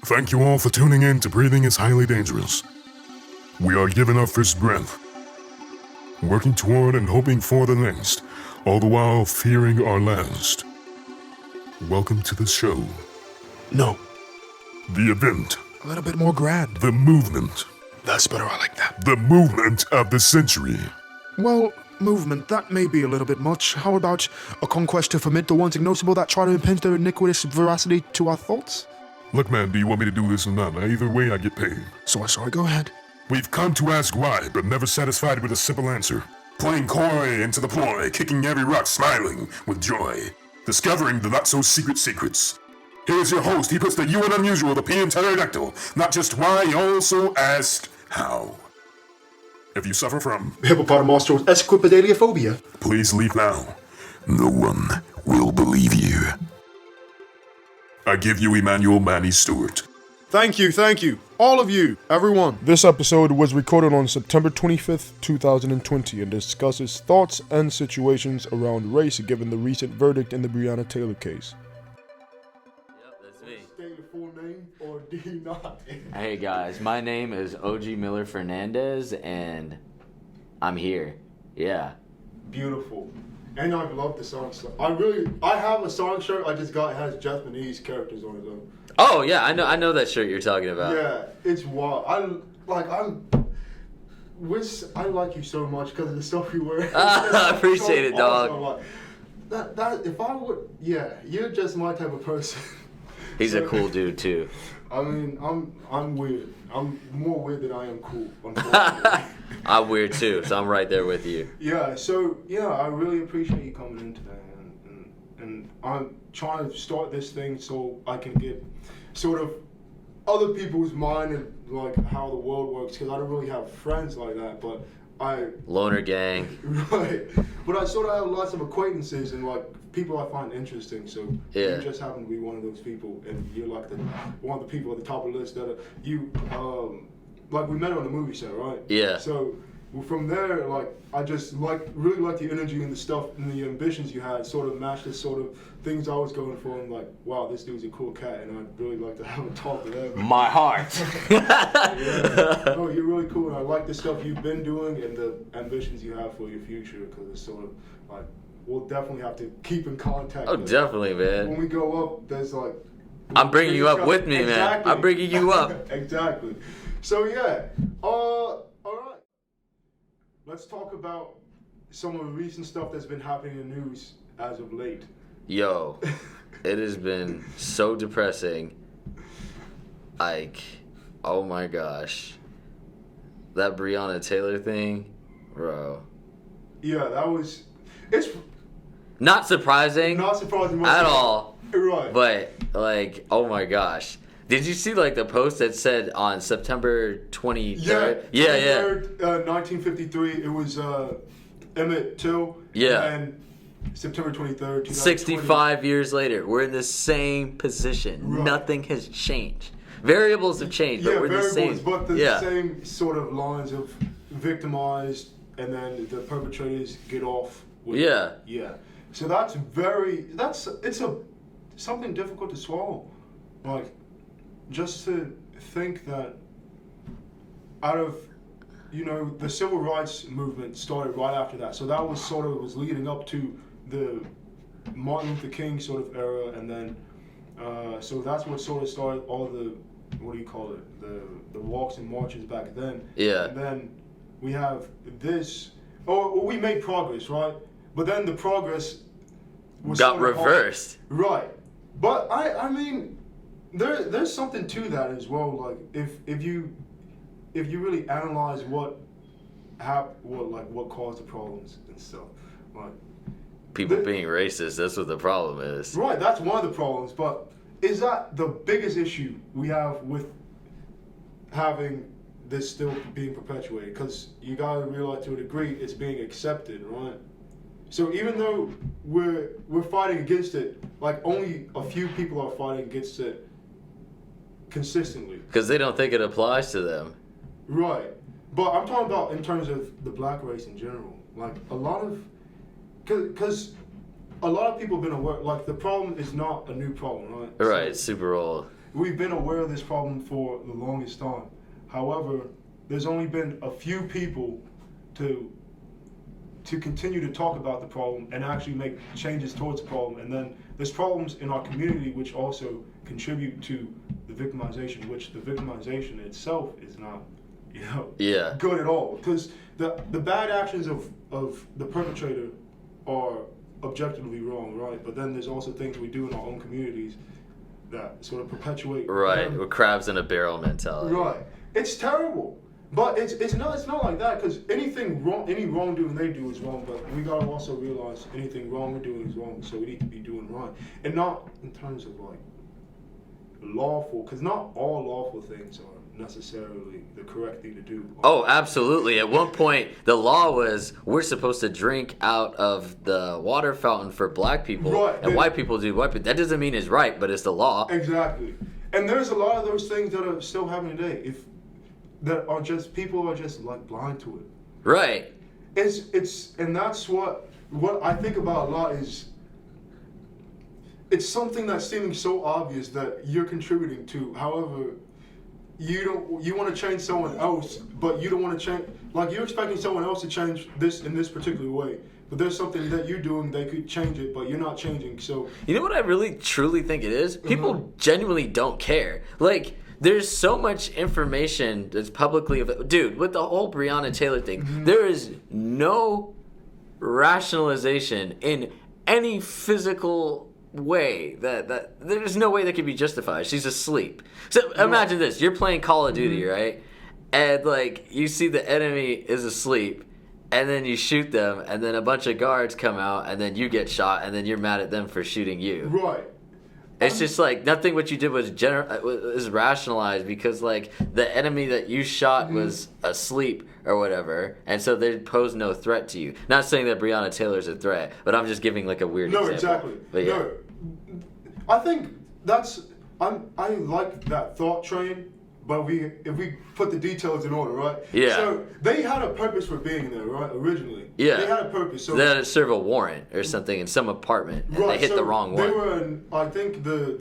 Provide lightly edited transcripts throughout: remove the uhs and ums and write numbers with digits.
Thank you all for tuning in to Breathing is Highly Dangerous. We are giving our first breath, working toward and hoping for the next, all the while fearing our last. Welcome to the show. No, The event. a little bit more grand. The movement. That's better, I like that. The movement of the century. Well, movement, that may be a little bit much. How about a conquest to ferment the ones ignoble that try to impinge their iniquitous veracity to our thoughts? Look, man, do you want me to do this or not? Either way, I get paid. Sorry, go ahead. We've come to ask why, but never satisfied with a simple answer. Playing coy into the ploy, kicking every rock, smiling with joy. Discovering the not-so-secret secrets. Here's your host. He puts the U in unusual, the P in pterodactyl. Not just why, he also asked how. If you suffer from Hippopotamostros esquipedaliophobia. please leave now. No one will believe you. I give you Emmanuel Manny Stewart. Thank you. All of you, everyone. This episode was recorded on September 25th, 2020 and discusses thoughts and situations around race given the recent verdict in the Breonna Taylor case. Yep, that's me. State your full name or do you not? Hey guys, my name is Oji Miller-Fernandez and I'm here. Yeah. Beautiful. And I love the song. I have a song shirt I just got. It has Japanese characters on it though. Oh yeah, I know that shirt you're talking about. Yeah, it's wild. I like you so much because of the stuff you wear. I appreciate it, dog. Awesome. That if I would, yeah, you're just my type of person. He's a cool dude too. I mean, I'm weird. I'm more weird than I am cool. Unfortunately. I'm weird too, so I'm right there with you. Yeah, so yeah, I really appreciate you coming in today, and I'm trying to start this thing so I can get sort of other people's mind and like how the world works, because I don't really have friends like that, but Loner gang. right, but I sort of have lots of acquaintances and like people I find interesting. So Yeah. you just happen to be one of those people, and you're like one of the people at the top of the list that like we met on the movie set, right? Yeah. So from there, like I just really like the energy and the stuff and the ambitions you had sort of matched the sort of things I was going for, and like, wow, this dude's a cool cat, and I'd really like to have a talk with him. My heart. Yeah. No, you're really cool, and I like the stuff you've been doing and the ambitions you have for your future, because it's sort of like we'll definitely have to keep in contact. Oh, definitely, When man. we go up, there's like I'm bringing you up with me, man. Exactly. I'm bringing you up. Exactly. So yeah, all right. Let's talk about some of the recent stuff that's been happening in the news as of late. Yo, it has been so depressing. Like, oh my gosh. That Breonna Taylor thing, bro. Yeah, it's Not surprising not surprising at all. Right. But, like, oh my gosh. Did you see, like, the post that said on September 23rd? Yeah. Yeah. 1953. It was Emmett Till. Yeah. And September 23rd, 2020. 65 years later, we're in the same position. Right. Nothing has changed. Variables have changed, but Yeah, we're the variables, same. but the Yeah. same sort of lines of victimized, and then the perpetrators get off. Yeah. Yeah. So it's something difficult to swallow. Like, just to think that out of, the civil rights movement started right after that. So that was leading up to the Martin Luther King sort of era, and then so that's what sort of started all the, what do you call it, the walks and marches back then. Yeah. And then we have this, we made progress, right? But then the progress was Got sort of reversed. right. But I mean, there's something to that as well. Like if you really analyze what caused the problems and stuff, like People being racist, that's what the problem is. right, that's one of the problems. But is that the biggest issue we have with having this still being perpetuated? Because you gotta realize to a degree it's being accepted, right? So even though we're fighting against it, like only a few people are fighting against it consistently. Because they don't think it applies to them. Right. But I'm talking about in terms of the black race in general. Like a lot of, because a lot of people have been aware, like the problem is not a new problem, right? Right, it's super old. we've been aware of this problem for the longest time. However, there's only been a few people to continue to talk about the problem and actually make changes towards the problem. And then there's problems in our community which also contribute to the victimization, which the victimization itself is not, good at all. Because the bad actions of the perpetrator are objectively wrong, right? But then there's also things we do in our own communities that sort of perpetuate. Right, with crabs in a barrel mentality. Right. It's terrible. But it's not like that, because any wrongdoing they do is wrong, but we gotta also realize anything wrong we're doing is wrong, so we need to be doing right. And not in terms of like lawful, because not all lawful things are necessarily the correct thing to do. Oh, absolutely. At one point, the law was we're supposed to drink out of the water fountain for black people, right. And white people do white people. That doesn't mean it's right, but it's the law. Exactly. And there's a lot of those things that are still happening today. People are just like blind to it. Right. And that's what I think about a lot is it's something that's seeming so obvious that you're contributing to. However, you want to change someone else, but you don't want to change, like you're expecting someone else to change this in this particular way. But there's something that you're doing, they could change it, but you're not changing. So you know what I really truly think it is? People genuinely don't care. Like, there's so much information that's publicly available. Dude, with the whole Breonna Taylor thing, there is no rationalization in any physical way that there's no way that could be justified. She's asleep. So imagine this. You're playing Call of Duty, right? And like you see the enemy is asleep, and then you shoot them, and then a bunch of guards come out, and then you get shot, and then you're mad at them for shooting you. Right. It's just like nothing what you did was rationalized because like the enemy that you shot was asleep or whatever, and so they pose no threat to you. Not saying that Breonna Taylor's a threat, but I'm just giving like a weird example. Exactly. But yeah. No, I think I like that thought train, but if we put the details in order, right? Yeah. So they had a purpose for being there, right? Originally. Yeah. They had a purpose. So they had to serve a warrant or something in some apartment, and they hit so the wrong one. They were, I think the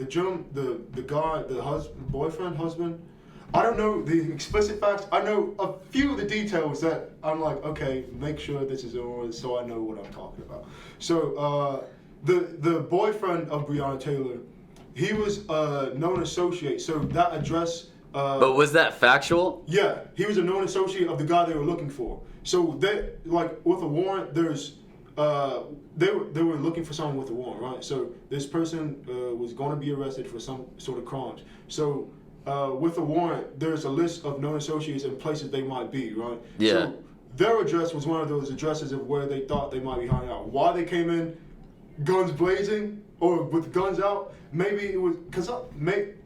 guy, the husband. I don't know the explicit facts. I know a few of the details that I'm like, okay, make sure this is in order so I know what I'm talking about. So the boyfriend of Breonna Taylor, he was a known associate. So that address. But was that factual? Yeah, he was a known associate of the guy they were looking for. So they with a warrant, there's they were looking for someone with a warrant, right? So this person was going to be arrested for some sort of crimes. So with a warrant, there's a list of known associates and places they might be, right? Yeah. So their address was one of those addresses of where they thought they might be hiding out. Why they came in, guns blazing or with guns out? Maybe it was because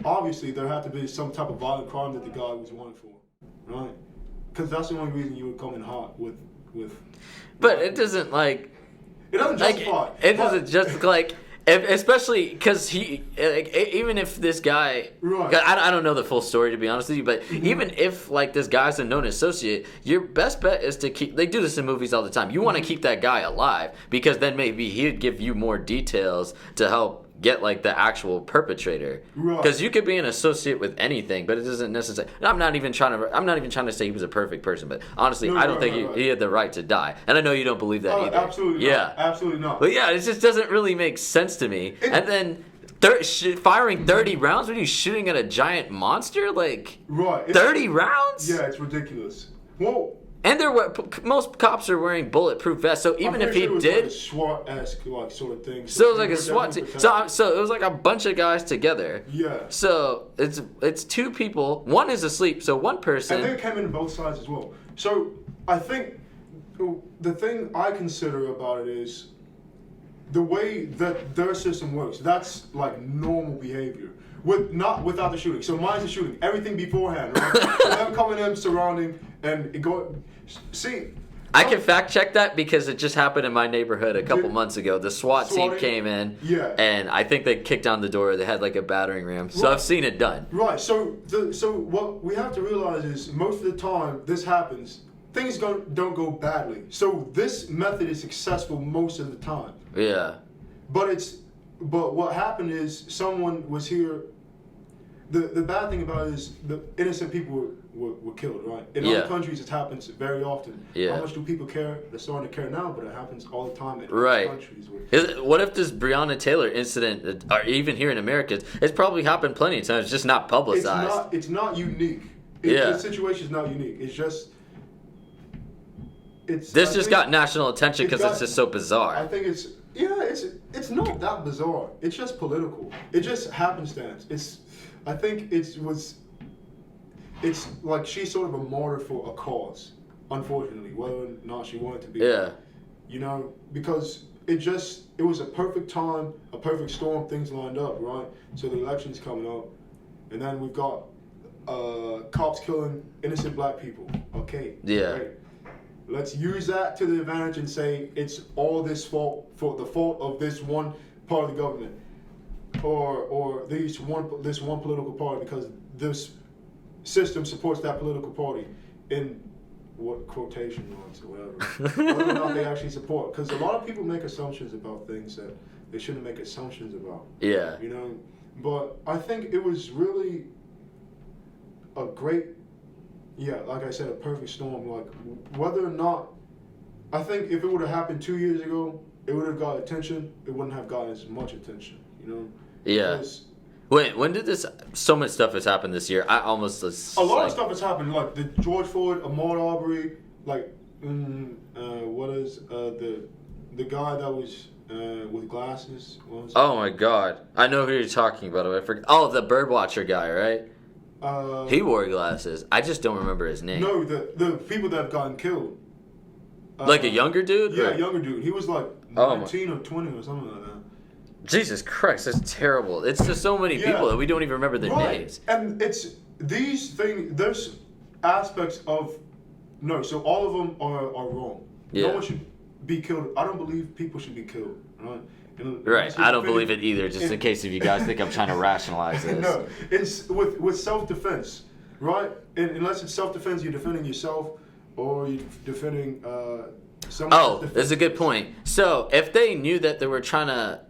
obviously there had to be some type of violent crime that the guy was wanted for, right? Because that's the only reason you would come in hot with. But it doesn't like. It doesn't justify. It doesn't just like. Especially because he, like, even if this guy, right. I don't know the full story to be honest with you, but even if like this guy's a known associate, your best bet is to keep. They do this in movies all the time. You want to keep that guy alive because then maybe he'd give you more details to help get like the actual perpetrator. Because you could be an associate with anything, but it doesn't necessarily. I'm not even trying to say he was a perfect person, but honestly, I don't think he had the right to die. And I know you don't believe that either. Absolutely not. Absolutely not. But yeah, it just doesn't really make sense to me. And then firing 30 rounds when you're shooting at a giant monster, like 30 rounds? Yeah, it's ridiculous. Well. And most cops are wearing bulletproof vests, so even if he it was did, like a SWAT-esque like sort of thing. So it was like a SWAT team. So it was like a bunch of guys together. Yeah. So it's two people. One is asleep, so one person. And they came in both sides as well. So I think the thing I consider about it is the way that their system works. That's like normal behavior. Not without the shooting. So mine's the shooting. Everything beforehand, right? So them coming in, surrounding, and it go. See. I can fact check that because it just happened in my neighborhood a couple months ago. The SWAT team came in, and I think they kicked down the door. They had like a battering ram. So I've seen it done. Right. So what we have to realize is most of the time this happens, things don't go badly. So this method is successful most of the time. Yeah. But what happened is someone was here. the bad thing about it is the innocent people were killed, right? In Yeah. other countries, it happens very often. Yeah. How much do people care? They're starting to care now, but it happens all the time in Right. other countries. What if this Breonna Taylor incident, or even here in America, it's probably happened plenty of times, it's just not publicized. It's not unique. Yeah. The situation's not unique. It's just. This just got national attention because it's just so bizarre. I think it's not that bizarre. It's just political. It just happenstance. I think it's like she's sort of a martyr for a cause, unfortunately, whether or not she wanted to be. Yeah. You know, because it was a perfect time, a perfect storm, things lined up, right? So the election's coming up, and then we've got cops killing innocent black people. Okay. Yeah. Great. Let's use that to the advantage and say it's all this fault for the fault of this one part of the government, or this one political party, because this system supports that political party in what quotation marks or whatever. Whether or not they actually support, because a lot of people make assumptions about things that they shouldn't make assumptions about. Yeah. You know, but I think it was really a great. Yeah, like I said, a perfect storm. Like, whether or not, I think if it would have happened 2 years ago, it would have got attention. It wouldn't have gotten as much attention, you know? Yeah. Because Wait, when did this? So much stuff has happened this year. I almost a lot of stuff has happened, like the George Floyd, Ahmaud Arbery, like, what is the guy that was with glasses? What was Oh my God, I know who you're talking about. I forget. Oh, the birdwatcher guy, right? He wore glasses. I just don't remember his name. No, the people that have gotten killed. Like a younger dude? Yeah, Or- a younger dude. He was like Oh, 19 or 20 or something like that. Jesus Christ, that's terrible. It's just so many Yeah. people that we don't even remember their Right. names. And it's these things, there's aspects of, no, so all of them are wrong. Yeah. No one should be killed. I don't believe people should be killed, right? Right, I don't believe it either, just in case if you guys think I'm trying to rationalize this. No, it's with self-defense, right? And unless it's self-defense, you're defending yourself or you're defending someone. Oh, that's a good point. So, if they knew that they were trying to,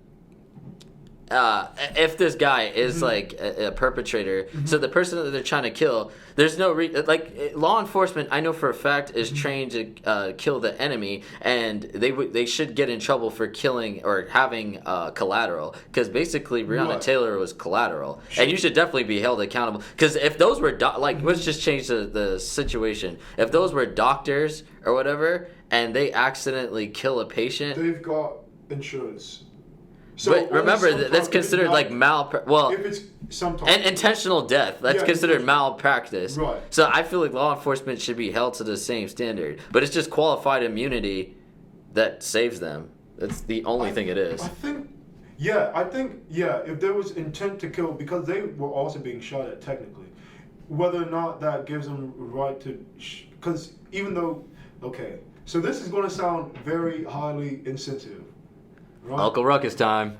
if this guy is like a perpetrator, so the person that they're trying to kill, there's no like law enforcement. I know for a fact is trained to kill the enemy, and they should get in trouble for killing or having collateral, because basically Breonna Right. Taylor was collateral, and you should definitely be held accountable. Because if those were like, let's just change the situation. If those were doctors or whatever, and they accidentally kill a patient. They've got insurance. So But remember, only that's sometimes considered if like not- well, if it's sometimes and intentional death. That's Yeah, considered intentional. malpractice. Right. So I feel like law enforcement should be held to the same standard. But it's just qualified immunity that saves them. That's the only thing it is. I think, if there was intent to kill, because they were also being shot at technically, whether or not that gives them a right to, because even though, okay, so this is going to sound very highly insensitive, right? Uncle Ruckus time.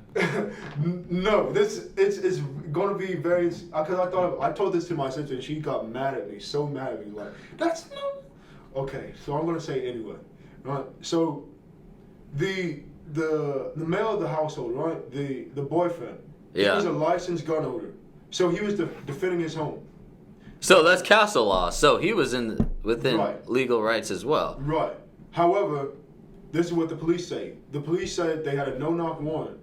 No, it's going to be very, because I told this to my sister and she got mad at me, so mad at me, like, that's no, okay, so I'm going to say it anyway, right? So the male of the household, right, the boyfriend, he Yeah. was a licensed gun owner, so he was defending his home. So that's castle law. So he was within Right. legal rights as well. Right. However, this is what the police say. The police said they had a no-knock warrant,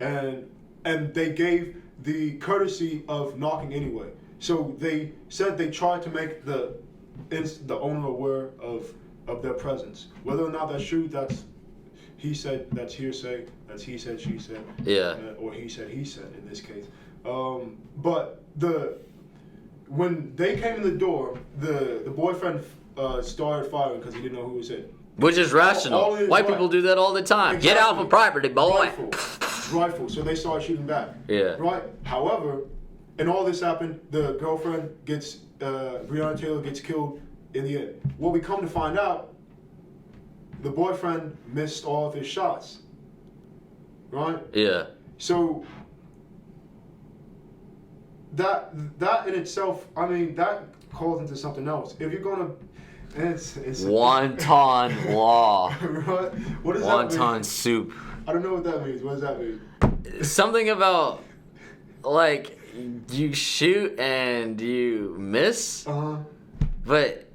and they gave the courtesy of knocking anyway. So they said they tried to make the owner aware of their presence. Whether or not that's true, that's he said, that's hearsay. That's he said, she said. Yeah. Or he said in this case. But when they came in the door, the boyfriend started firing because he didn't know who was in. Which is rational. All is White right. people do that all the time. Get out Exactly. for property, boy. Rifle. So they started shooting back. Yeah. Right. However, and all this happened, the girlfriend gets Breonna Taylor gets killed in the end. What we come to find out, the boyfriend missed all of his shots. Right. Yeah. So that in itself, I mean, that calls into something else. If you're gonna, it's Wonton law. right? What does that mean? Wonton soup. I don't know what that means. What does that mean? Something about, like, you shoot and you miss, but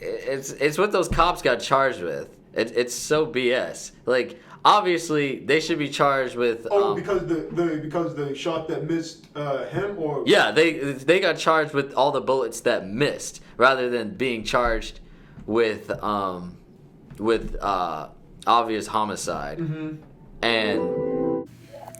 it's what those cops got charged with. It's so BS. Like, obviously, they should be charged with. Because the shot that missed him, or yeah, they got charged with all the bullets that missed, rather than being charged with obvious homicide. And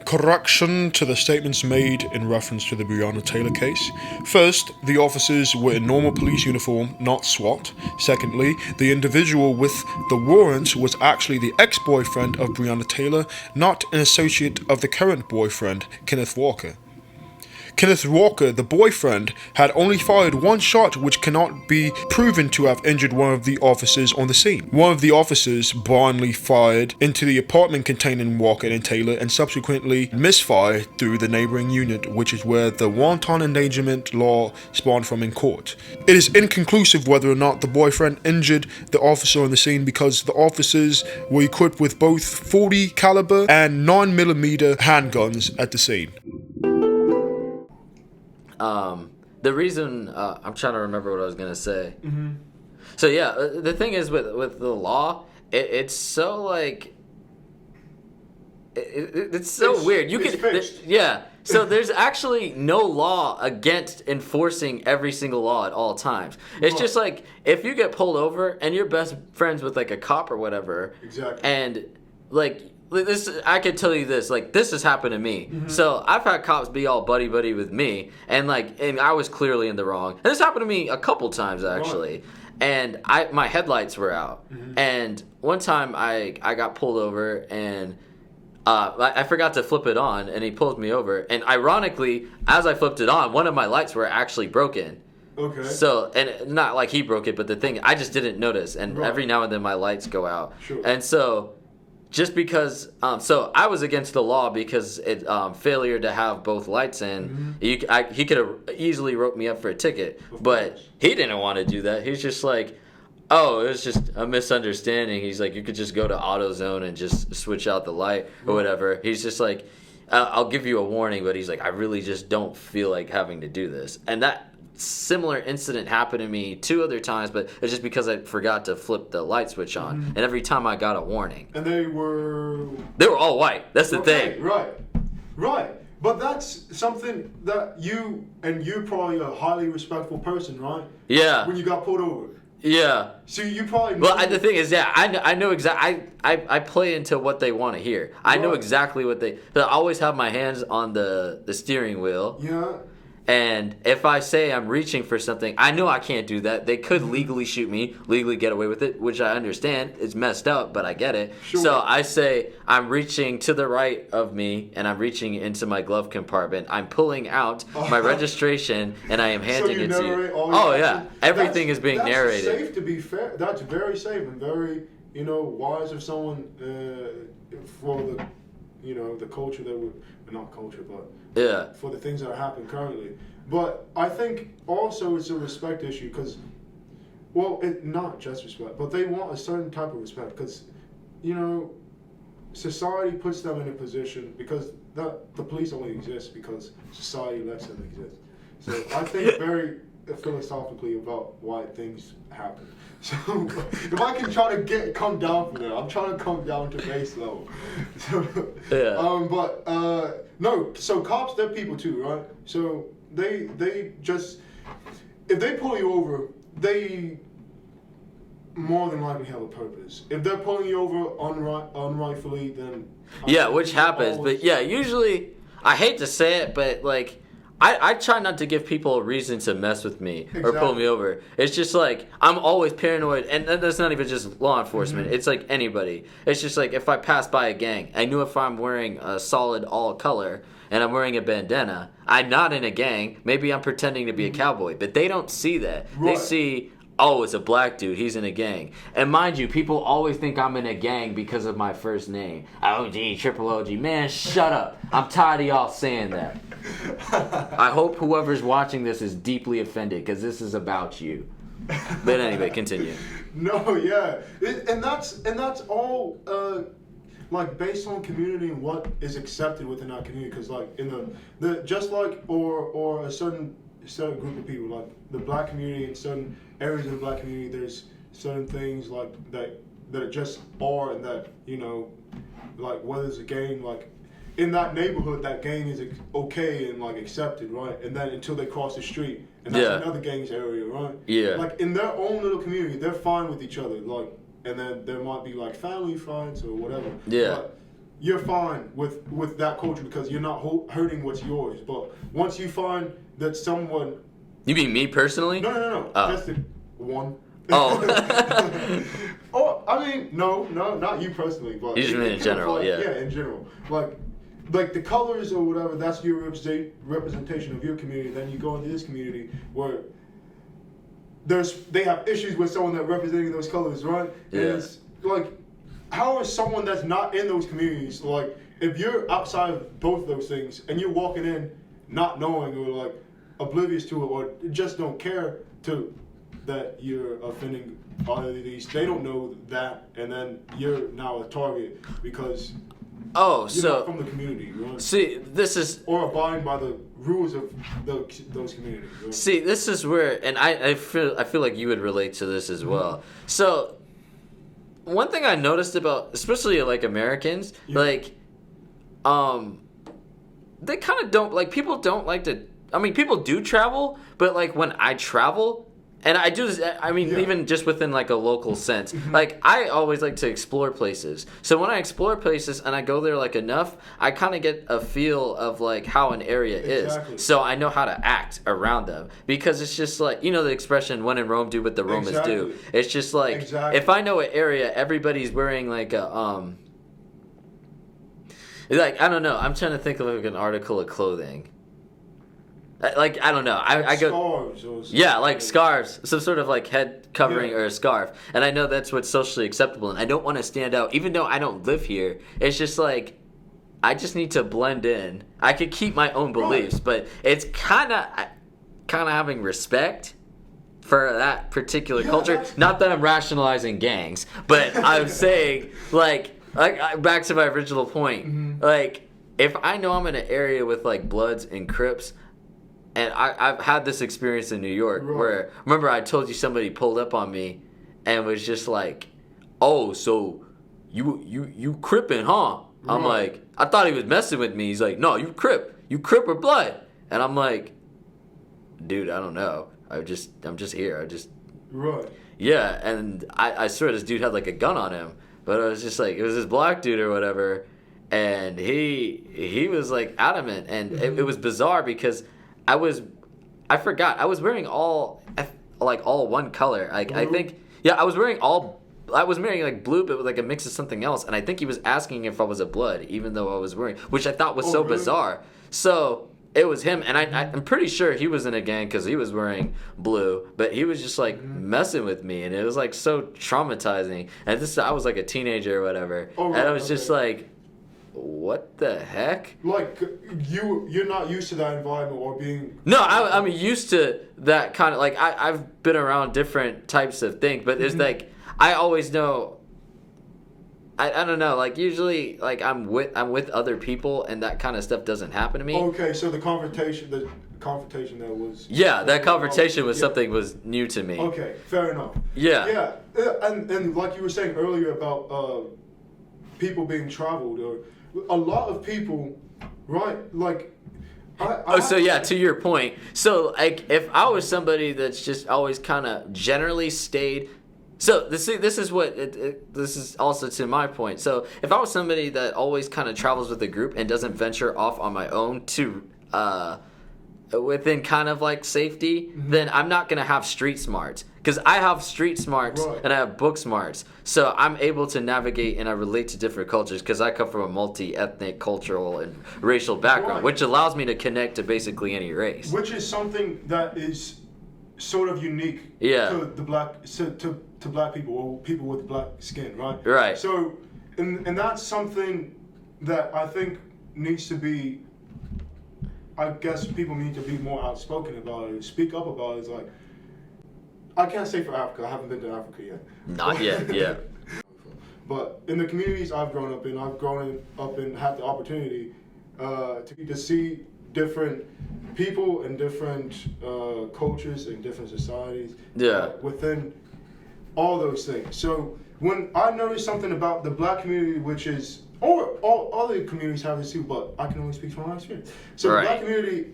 correction to the statements made in reference to the Breonna Taylor case. First, the officers were in normal police uniform, not SWAT. Secondly, the individual with the warrant was actually the ex-boyfriend of Breonna Taylor, not an associate of the current boyfriend, Kenneth Walker. Kenneth Walker, the boyfriend, had only fired one shot, which cannot be proven to have injured one of the officers on the scene. One of the officers blindly fired into the apartment containing Walker and Taylor and subsequently misfired through the neighboring unit, which is where the wanton endangerment law spawned from in court. It is inconclusive whether or not the boyfriend injured the officer on the scene because the officers were equipped with both .40 caliber and 9mm handguns at the scene. The reason I'm trying to remember what I was gonna say. So yeah, the thing is with the law, it's so like it's so weird. So there's actually no law against enforcing every single law at all times. It's just like if you get pulled over and you're best friends with like a cop or whatever, and like. This, I could tell you this, like, this has happened to me. So I've had cops be all buddy with me, and I was clearly in the wrong. And this happened to me a couple times actually, and my headlights were out. And one time I got pulled over, and I forgot to flip it on, and he pulled me over. And ironically, as I flipped it on, one of my lights were actually broken. Okay. So, and not like he broke it, but the thing, I just didn't notice. And every now and then my lights go out. And so. Just because, so I was against the law because it failure to have both lights in. He could have easily wrote me up for a ticket, but he didn't want to do that. He's just like, oh, it was just a misunderstanding. He's like, you could just go to AutoZone and just switch out the light or whatever. He's just like, I'll give you a warning, but he's like, I really just don't feel like having to do this. And that similar incident happened to me 2 other times, but it's just because I forgot to flip the light switch on, and every time I got a warning. And they were all white. That's the thing. Right. But that's something that you're probably a highly respectful person, right? Yeah. When you got pulled over. Yeah. So you probably know. Well, the thing is, I know exactly. I play into what they want to hear. I know exactly what I always have my hands on the steering wheel. Yeah. And if I say I'm reaching for something, I know I can't do that. They could legally shoot me, legally get away with it, which I understand. It's messed up, but I get it. Sure. So I say I'm reaching to the right of me, and I'm reaching into my glove compartment. I'm pulling out my registration, and I am handing it to you. Oh, yeah. Everything is being narrated. That's safe, to be fair. That's very safe and very, wise of someone for the, the culture that would, not culture, but for the things that are happening currently. But I think also it's a respect issue because, not just respect, but they want a certain type of respect because, society puts them in a position because the police only exist because society lets them exist. So I think very philosophically about why things happen. So if I can try to come down from there, I'm trying to come down to base level. So, no. So cops, they're people too, right? So they just, if they pull you over, they more than likely have a purpose. If they're pulling you over unrightfully, then which happens. But usually I hate to say it, but like. I try not to give people a reason to mess with me or pull me over. It's just like, I'm always paranoid, and that's not even just law enforcement. It's like anybody. It's just like if I pass by a gang, I knew if I'm wearing a solid all color and I'm wearing a bandana, I'm not in a gang. Maybe I'm pretending to be a cowboy, but they don't see that. They see, oh, it's a black dude, he's in a gang. And mind you, people always think I'm in a gang because of my first name. OG, Triple OG. Man, shut up. I'm tired of y'all saying that. I hope whoever's watching this is deeply offended because this is about you. But anyway, continue. No, yeah, and that's all. like based on community and what is accepted within that community. Because like in the just like or a certain group of people, like the black community in certain areas of the black community, there's certain things like that just are, and that, you know, like whether it's a gang, like in that neighborhood, that gang is okay and like accepted, right? And then until they cross the street, and that's another gang's area, right? Yeah. Like in their own little community, they're fine with each other, like, and then there might be like family fights or whatever. Yeah. But you're fine with that culture because you're not hurting what's yours. But once you find that someone, You mean me personally? no, Oh. just one. Oh. Oh, I mean, no, not you personally, but You just mean in general, like, yeah. Yeah, in general. Like the colors or whatever, that's your representation of your community. Then you go into this community where they have issues with someone that representing those colors, right? Yeah. And it's like, how is someone that's not in those communities, like, if you're outside of both of those things and you're walking in not knowing or like oblivious to it or just don't care that you're offending either of these, they don't know that, and then you're now a target because Oh, you're so not from the community, right? see, this is Or abiding by the rules of those communities. Right? See, this is where, and I feel like you would relate to this as well. So, one thing I noticed about, especially like Americans, like, they kind of don't, like, people don't like to. I mean, people do travel, but like when I travel. And I do this, I mean, even just within like a local sense. Like, I always like to explore places. So when I explore places and I go there like enough, I kind of get a feel of like how an area is. So I know how to act around them. Because it's just like, you know the expression, when in Rome, do what the Romans do. It's just like, if I know an area, everybody's wearing like a, like, I don't know. I'm trying to think of like an article of clothing. Like, I don't know. I go. Scarves. Yeah, like scarves. Some sort of like head covering or a scarf. And I know that's what's socially acceptable. And I don't want to stand out. Even though I don't live here, it's just like, I just need to blend in. I could keep my own beliefs, but it's kind of having respect for that particular culture. Not that I'm rationalizing gangs, but I'm saying, like back to my original point. Like, if I know I'm in an area with like Bloods and Crips, and I've had this experience in New York where, remember I told you somebody pulled up on me and was just like, oh, so you Crippin', huh? I'm like, I thought he was messing with me. He's like, no, you Crip or Blood. And I'm like, dude, I don't know. I'm just here. Yeah, and I swear this dude had like a gun on him. But I was just like, it was this black dude or whatever. And he was like adamant. And it was bizarre because I forgot. I was wearing all one color. Like, I think, I was wearing like blue, but with like a mix of something else. And I think he was asking if I was a Blood, even though I was wearing, which I thought was bizarre. So it was him, and I'm pretty sure he was in a gang because he was wearing blue, but he was just like messing with me, and it was like so traumatizing. And I was like a teenager or whatever, and I was just like, what the heck? Like, you're not used to that environment or being... No, I'm used to that kind of, like, I've been around different types of things, but it's like, I always know, I don't know, like, usually, like, I'm with other people, and that kind of stuff doesn't happen to me. Okay, so the confrontation that was... Yeah, that confrontation was something was new to me. Okay, fair enough. Yeah. Yeah, and like you were saying earlier about people being traveled, or a lot of people, right, like... to your point. So, like, if I was somebody that's just always kind of generally stayed... So, this is what... this is also to my point. So, if I was somebody that always kind of travels with a group and doesn't venture off on my own to... within kind of like safety, then I'm not going to have street smarts. Because I have street smarts and I have book smarts. So I'm able to navigate and I relate to different cultures because I come from a multi-ethnic, cultural, and racial background, which allows me to connect to basically any race. Which is something that is sort of unique to the black to black people or people with black skin, right? Right. So, and that's something that I think needs to be... I guess people need to be more outspoken about it, speak up about it. It's like, I can't say for Africa, I haven't been to Africa yet. Not yet, yeah. But in the communities I've grown up in, had the opportunity to see different people and different cultures and different societies within all those things. So when I noticed something about the black community, which is, or all other communities have this too, but I can only speak from my experience. So the black community,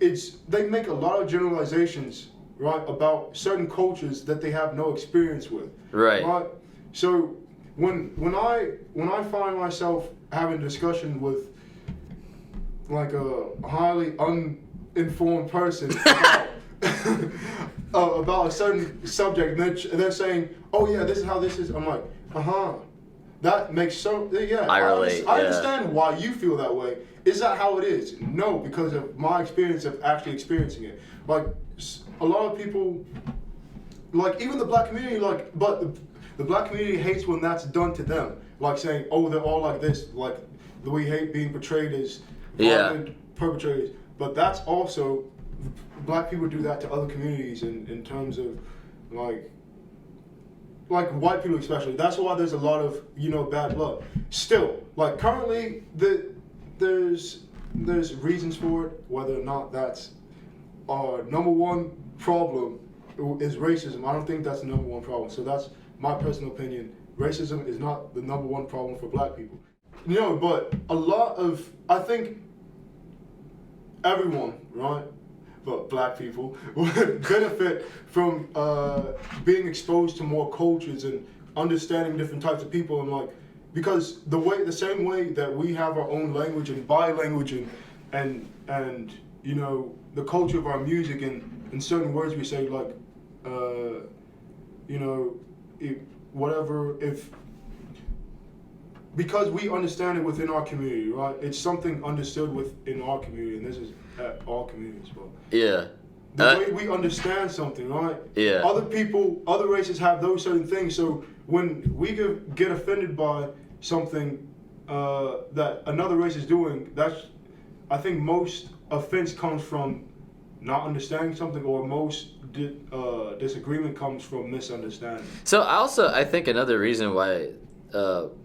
they make a lot of generalizations, right, about certain cultures that they have no experience with. Right. So when I find myself having a discussion with like a highly uninformed person about a certain subject, and they're saying, "Oh yeah, this is how this is," I'm like, that makes I relate. I understand why you feel that way. Is that how it is? No, because of my experience of actually experiencing it. Like a lot of people, like even the black community, the black community hates when that's done to them. Like saying, "Oh, they're all like this," like we hate being portrayed as violent perpetrators. But that's also, black people do that to other communities in terms of like white people especially. That's why there's a lot of bad blood. Still, like currently, there's reasons for it. Whether or not that's our number one problem is racism. I don't think that's the number one problem. So that's my personal opinion. Racism is not the number one problem for black people. But I think everyone, right, but black people would benefit from being exposed to more cultures and understanding different types of people, and because the same way that we have our own language and language and the culture of our music and certain words we say, because we understand it within our community, right? It's something understood within our community, and this is at all communities, bro. Yeah. The way we understand something, right? Yeah. Other people, other races have those certain things. So when we get offended by something that another race is doing, I think most offense comes from not understanding something, or most disagreement comes from misunderstanding. So I think another reason why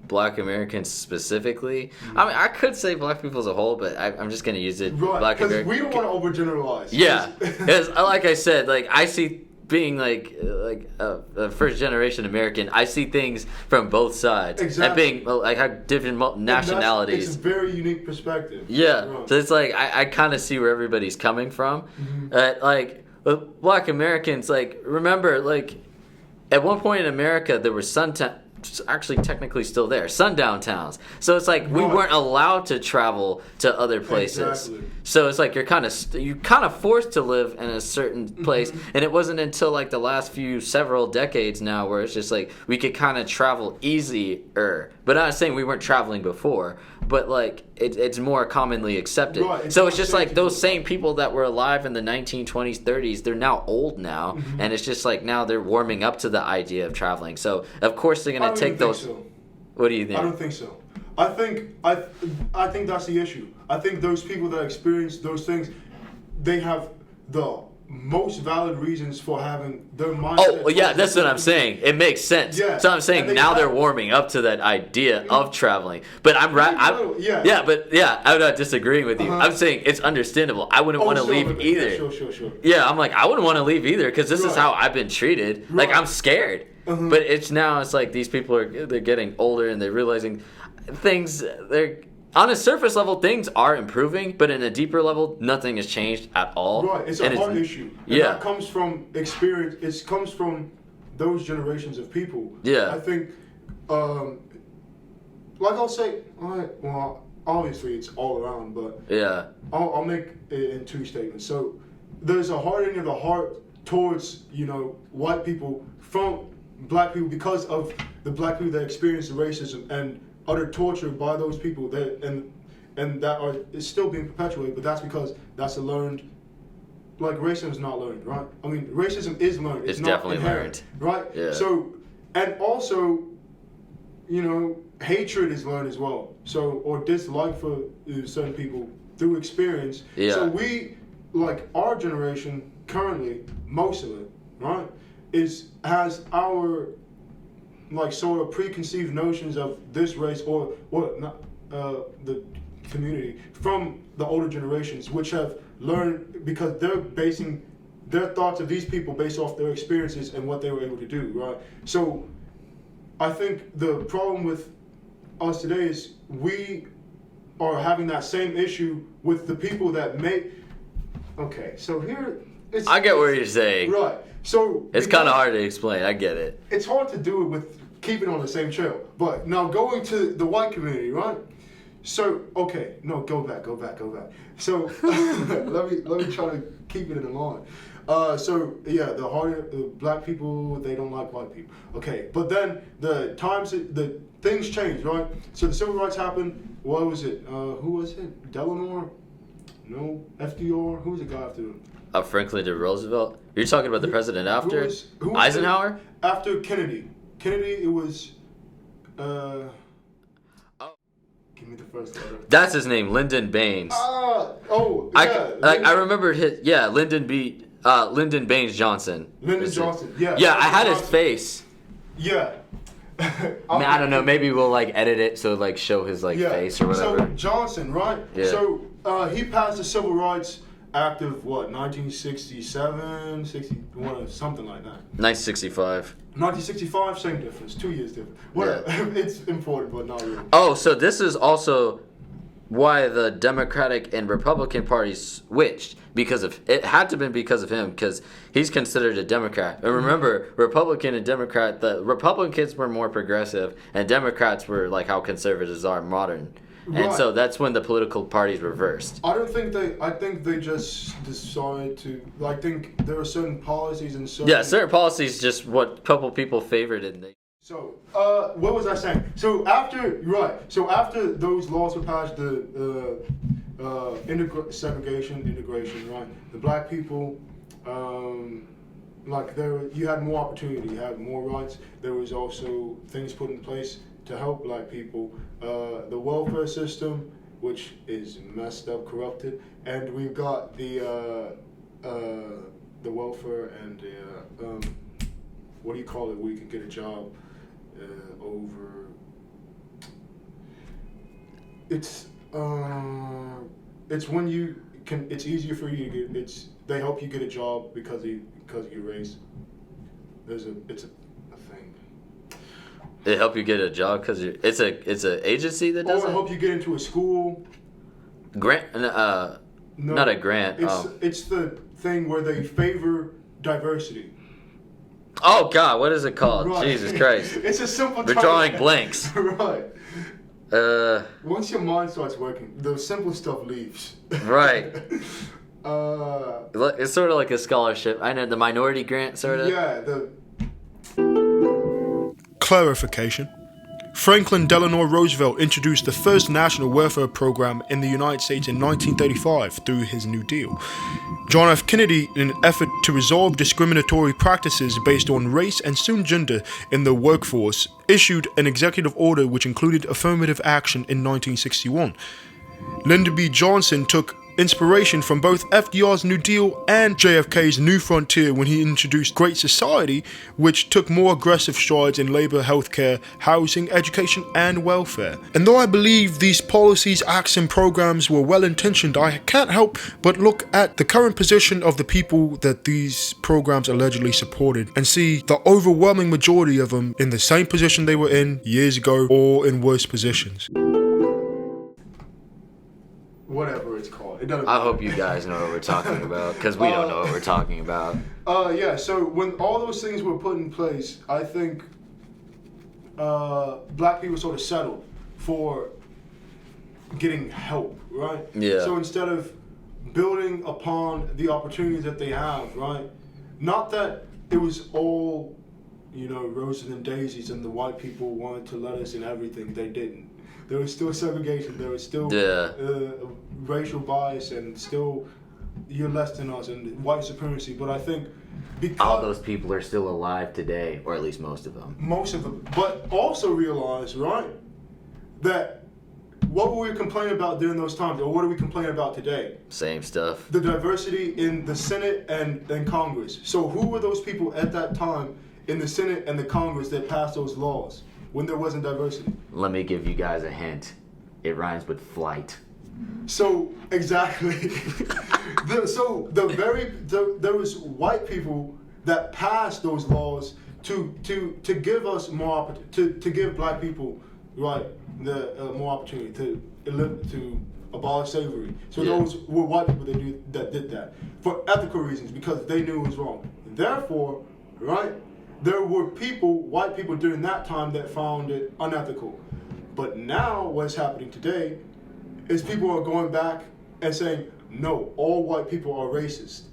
black Americans specifically, I mean, I could say black people as a whole, but I'm just going to use it. Right, black because we don't want to overgeneralize. Yeah, because like I said, I see, being a first generation American, I see things from both sides. Exactly. And being have different nationalities. It's a very unique perspective. Yeah, right. So it's I kind of see where everybody's coming from. Mm-hmm. Black Americans, remember, at one point in America there were actually technically still there, sundown towns. So it's we weren't allowed to travel to other places. Exactly. So it's you're kind of forced to live in a certain place, and it wasn't until the last several decades now where it's just we could kind of travel easier. But I'm not saying we weren't traveling before, but it's more commonly accepted. Right, so it's just those same people that were alive in the 1920s, 30s, they're now old now, and it's just now they're warming up to the idea of traveling. So of course they're gonna take those. So. What do you think? I don't think so. I think that's the issue. I think those people that experience those things, they have the most valid reasons for having their mindset. Oh, yeah, that's what I'm saying. It makes sense. Yeah. So I'm saying now they're warming up to that idea of traveling. But I'm right. I'm not disagreeing with you. I'm saying it's understandable. I wouldn't want to leave either. Yeah, sure. Yeah, I'm I wouldn't want to leave either because this is how I've been treated. I'm scared. But it's these people they're getting older and they're realizing things. They're on a surface level, things are improving, but in a deeper level, nothing has changed at all. Right, it's a hard issue. And that comes from experience. It comes from those generations of people. Yeah. I think, I'll say, well, obviously it's all around, but yeah, I'll make it in two statements. So there's a hardening of the heart towards, white people from black people because of the black people that experience the racism and utter torture by those people and that is still being perpetuated, but that's because that's a learned, racism is not learned, right? I mean, racism is learned. It's not definitely inherent, learned, right? Yeah. So, and also, hatred is learned as well. So, or dislike for certain people through experience. Yeah. So we, our generation currently, most of it, right, has our like sort of preconceived notions of this race or not the community from the older generations, which have learned because they're basing their thoughts of these people based off their experiences and what they were able to do, right? So I think the problem with us today is we are having that same issue with the people that make. Okay, so here it's. I get what you're saying. Right. So It's kind of hard to explain. I get it. it's hard to do it with keeping on the same trail. But now going to the white community, right? So okay, no, go back. So let me try to keep it in line. So yeah, the black people, they don't like white people. Okay, but then the things changed, right? So the civil rights happened. What was it? Who was it? Delano? No, FDR. Who was the guy after him? Franklin D. Roosevelt. You're talking about the president after Who was Eisenhower? After Kennedy. Kennedy, it was. Give me the first letter. That's his name, Lyndon Baines. I remember Lyndon Baines Johnson. Lyndon Johnson, yeah. Yeah, I had his face. Yeah. Man, I don't know. Maybe we'll edit it so show his face or whatever. So Johnson, right? Yeah. So he passed the Civil Rights Act of 1967, 61, something like that. 1965. 1965, same difference, 2 years difference. Whatever. Yeah. It's important, but not really. Oh, so this is also why the Democratic and Republican parties switched, because of it had to been because of him, because he's considered a Democrat. And remember, Republican and Democrat, the Republicans were more progressive and Democrats were like how conservatives are modern. And Right. so that's when the political parties reversed. I think they just decided to. I think there are certain policies and certain. Yeah, certain policies just what couple people favored and they. So, what was I saying? So after those laws were passed, the segregation, integration, right? The black people, you had more opportunity, you had more rights. There was also things put in place to help black people. The welfare system, which is messed up, corrupted, and we've got the welfare and the what do you call it? Where you can get a job. It's when you can. It's easier for you to get. They help you get a job because of your race. It's a thing. They help you get a job because it's a agency that does Or it. help you get into a school. Grant, No, not a grant. It's the thing where they favor diversity. Oh God, what is it called? Right. Jesus Christ. It's a simple. We're drawing blanks. Right. Once your mind starts working, the simple stuff leaves. Right. It's sort of like a scholarship. I know, the minority grant, sort of. Yeah. Clarification. Franklin Delano Roosevelt introduced the first national welfare program in the United States in 1935 through his New Deal. John F. Kennedy, in an effort to resolve discriminatory practices based on race and soon gender in the workforce, issued an executive order which included affirmative action in 1961. Lyndon B. Johnson took inspiration from both FDR's New Deal and JFK's New Frontier when he introduced Great Society, which took more aggressive strides in labor, healthcare, housing, education, and welfare. And though I believe these policies, acts, and programs were well-intentioned, I can't help but look at the current position of the people that these programs allegedly supported and see the overwhelming majority of them in the same position they were in years ago or in worse positions. Whatever it's called. It doesn't I matter. hope you guys know what we're talking about, because we don't know what we're talking about. Yeah, so when all those things were put in place, I think black people sort of settled for getting help, right? Yeah. So instead of building upon the opportunities that they have, right? Not that it was all, roses and daisies and the white people wanted to let us in everything. They didn't. There was still segregation. There was still racial bias, and still you're less than us and white supremacy. But I think because All those people are still alive today, or at least most of them. but also realize, right, that what were we complaining about during those times, or what are we complaining about today? Same stuff. The diversity in the Senate and Congress. So who were those people at that time in the Senate and the Congress that passed those laws when there wasn't diversity. Let me give you guys a hint. It rhymes with flight. So exactly. There was white people that passed those laws to give us more opportunity, to give black people more opportunity to abolish slavery. So those were white people that did that for ethical reasons because they knew it was wrong. Therefore, right, there were white people during that time that found it unethical. But now what's happening today is people are going back and saying, no, all white people are racist.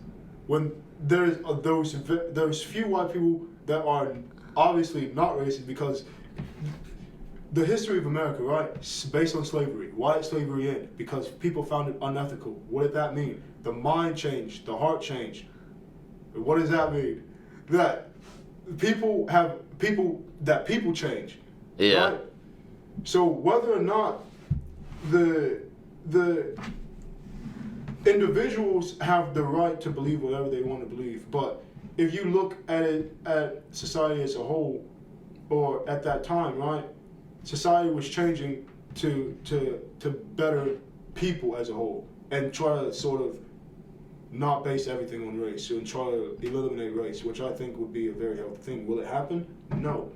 When there's few white people that are obviously not racist because the history of America, right, is based on slavery. Why did slavery end? Because people found it unethical. What did that mean? The mind changed, the heart changed. What does that mean? That people change. Yeah. Right? So whether or not the individuals have the right to believe whatever they want to believe, but if you look at society as a whole, or at that time, right, society was changing to better people as a whole, and try to sort of not base everything on race, and try to eliminate race, which I think would be a very healthy thing. Will it happen? No.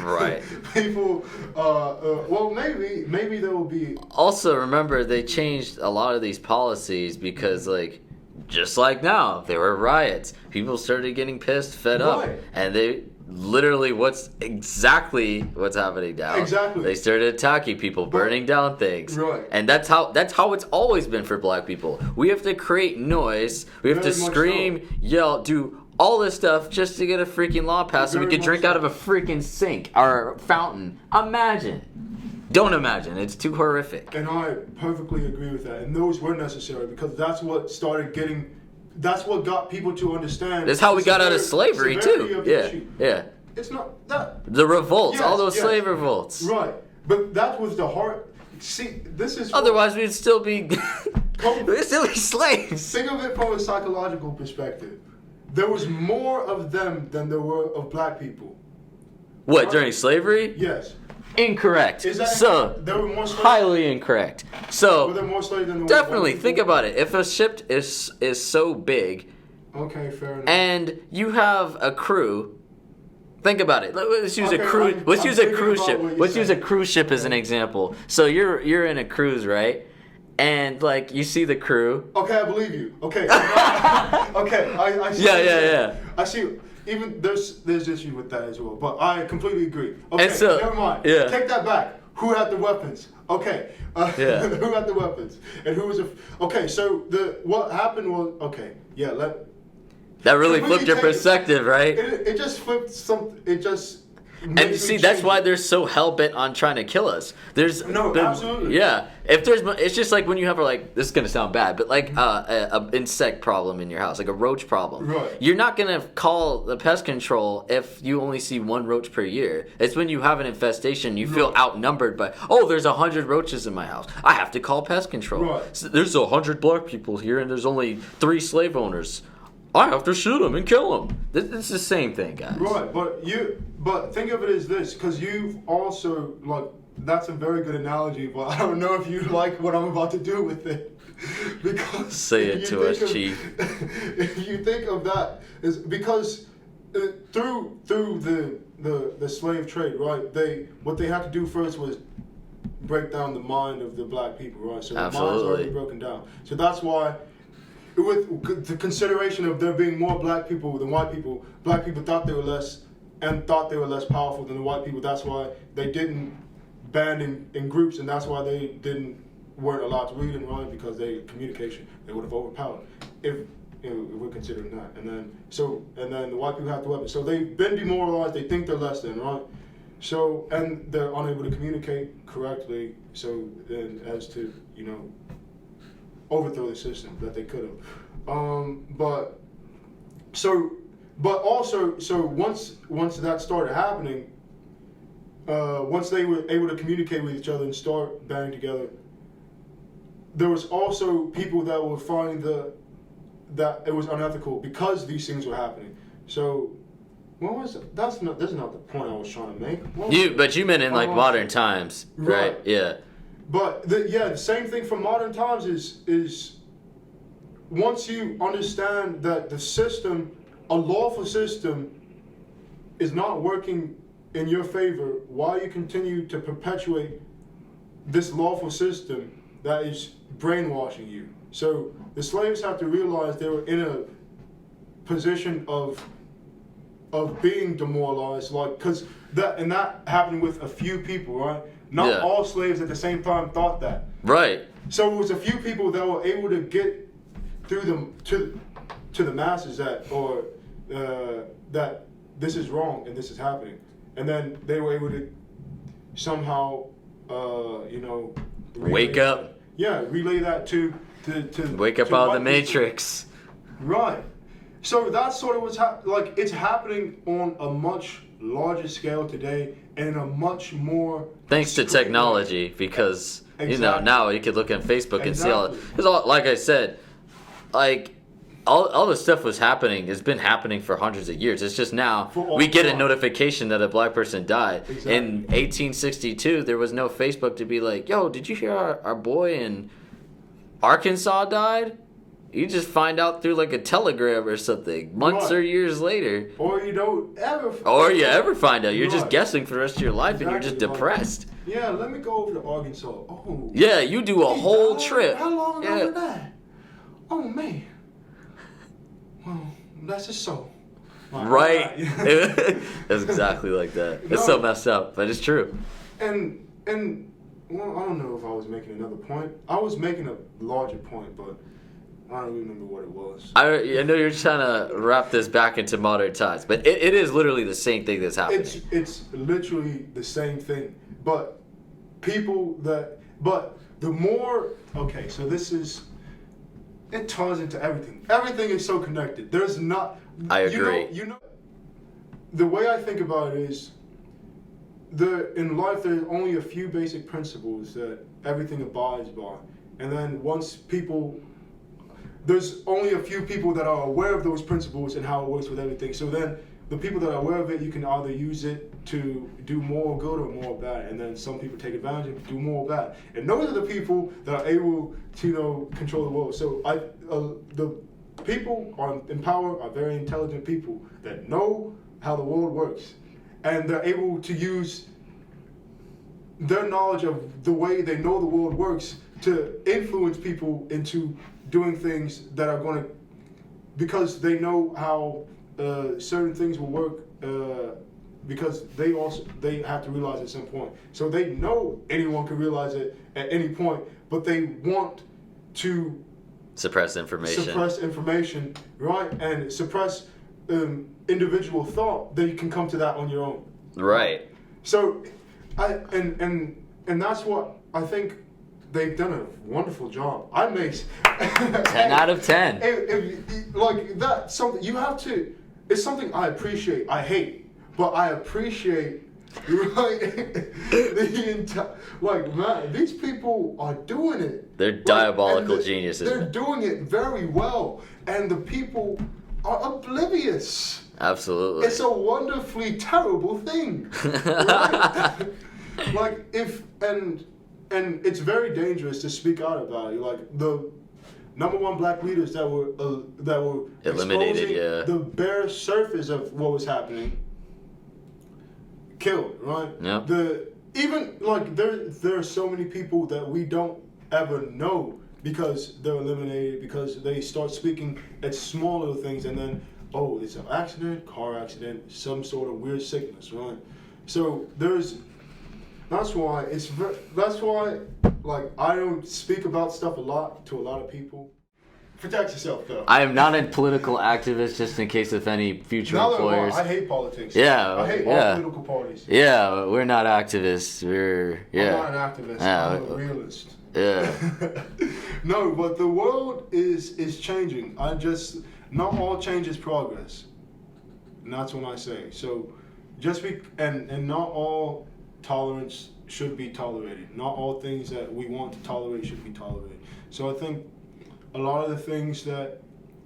Right. People, well, maybe there will be. Also, remember, they changed a lot of these policies because, like, just like now, there were riots. People started getting pissed, fed up, and they literally what's happening now. Exactly. They started attacking people, burning down things. Right. And that's how it's always been for black people. We have to create noise. We have to Very much scream, so. yell, do all this stuff just to get a freaking law passed so we Very can drink much out of a freaking sink or fountain. Imagine. Don't imagine. It's too horrific. And I perfectly agree with that. And those were necessary because that's what got people to understand. That's how we got out of slavery too. Yeah. It's not that. The revolts, Yes, all those yes. slave revolts. Right. But that was the heart. See, this is. Otherwise, we'd still be slaves. Think of it from a psychological perspective. There was more of them than there were of black people. What, Right? during slavery? Yes. Incorrect. Is that So, there were more slaves? highly incorrect. Were So, there more slaves than there were definitely white think people? about it. If a ship is so big Okay, fair enough. and you have a crew, think about it. Let's use a Okay, cruise. Let's I'm use a thinking cruise about ship. what you're Let's use a saying. cruise ship as an example. So you're in a cruise, right? And like you see the crew. Okay, I believe you. Okay. Okay, I see. Yeah, what you're yeah, saying. yeah. I see. Even there's issues with that as well, but I completely agree. Okay, And so- never mind. yeah. Take that back. Who had the weapons? Okay. Yeah. Who had the weapons? And who was okay? So what happened was That really Completely flipped your take it. perspective, right? it just flipped something. It just. And see, that's why they're so hell bent on trying to kill us. No, absolutely. Yeah, it's just like when you have this is gonna sound bad, but like a insect problem in your house, like a roach problem. Right. You're not gonna call the pest control if you only see one roach per year. It's when you have an infestation, you feel outnumbered by, there's 100 roaches in my house. I have to call pest control. Right. So there's 100 black people here, and there's only 3 slave owners. I have to shoot them and kill them. This is the same thing, guys. Right, but think of it as this, because you've also that's a very good analogy, but I don't know if you like what I'm about to do with it. Because Say it to us, Chief. If you think of that, is because through the slave trade, right? What they had to do first was break down the mind of the black people, right? So the mind's already broken down. So that's why, with the consideration of there being more black people than white people, black people thought they were less powerful than the white people. That's why they didn't band in groups, and that's why they weren't allowed to read and write, because they would have overpowered if we're considering that. And then the white people have the weapons. So they've been demoralized. They think they're less than, right? So, and they're unable to communicate correctly. So then, as to overthrow the system that they could have. But once that started happening, once they were able to communicate with each other and start banding together, there was also people that would find that it was unethical because these things were happening. So What was that's not the point I was trying to make. But you meant in like modern times, right? Yeah. But the same thing for modern times is once you understand that the system, a lawful system, is not working in your favor, why you continue to perpetuate this lawful system that is brainwashing you. So the slaves have to realize they were in a position of being demoralized, like, because that happened with a few people, right? Not all slaves at the same time thought that. Right. So it was a few people that were able to get through them to the masses that this is wrong and this is happening, and then they were able to somehow wake up. Yeah, relay that to wake up out of the matrix. Right. So that's sort of what's it's happening on a much larger scale today, and in a much more thanks to technology, because now you could look on Facebook and see all. Like I said, like all this stuff was happening. It's been happening for hundreds of years. It's just now we get a notification that a black person died. Exactly. In 1862, there was no Facebook to be like, "Yo, did you hear our boy in Arkansas died?" You just find out through like a telegram or something, months or years later. Or you don't ever. Or you ever find out. You're just guessing for the rest of your life, and you're just depressed. Yeah, let me go over to Arkansas. Oh. Yeah, you do a whole trip. How long ago was that? Oh man. Well, that's just so. Right. It's exactly like that. It's so messed up, but it's true. And well, I don't know if I was making another point. I was making a larger point, but I don't remember what it was. I know you're trying to wrap this back into modern times, but it is literally the same thing that's happening. It's literally the same thing, but the more, okay, so it ties into everything. Everything is so connected. There's not. I agree. The way I think about it is, in life there's only a few basic principles that everything abides by, and then there's only a few people that are aware of those principles and how it works with everything. So then the people that are aware of it, you can either use it to do more good or more bad. And then some people take advantage and do more bad. And those are the people that are able to, control the world. So the people in power are very intelligent people that know how the world works. And they're able to use their knowledge of the way they know the world works to influence people into doing things that are going to, because they know how certain things will work, because they have to realize at some point. So they know anyone can realize it at any point, but they want to suppress information, right? And suppress individual thought. That you can come to that on your own. Right. So, and that's what I think. They've done a wonderful job. I make 10 out of 10. Like that, something you have to. It's something I appreciate. I hate, but I appreciate. Right? Man, these people are doing it. They're diabolical geniuses. They're doing it very well, and the people are oblivious. Absolutely. It's a wonderfully terrible thing. Right? And it's very dangerous to speak out about it. Like the number one black leaders that were eliminated, exposing the bare surface of what was happening, killed, right? Yeah. There are so many people that we don't ever know because they're eliminated, because they start speaking at small little things, and then it's an accident, car accident, some sort of weird sickness, right? So that's why I don't speak about stuff a lot to a lot of people. Protect yourself, though. I am not a political activist, just in case of any future employers. I hate politics. Yeah, I hate all political parties. Yeah, we're not activists. I'm not an activist. I'm a realist. Yeah. No, but the world is changing. Not all change is progress. And that's what I say. So, and not all tolerance should be tolerated. Not all things that we want to tolerate should be tolerated. So I think a lot of the things that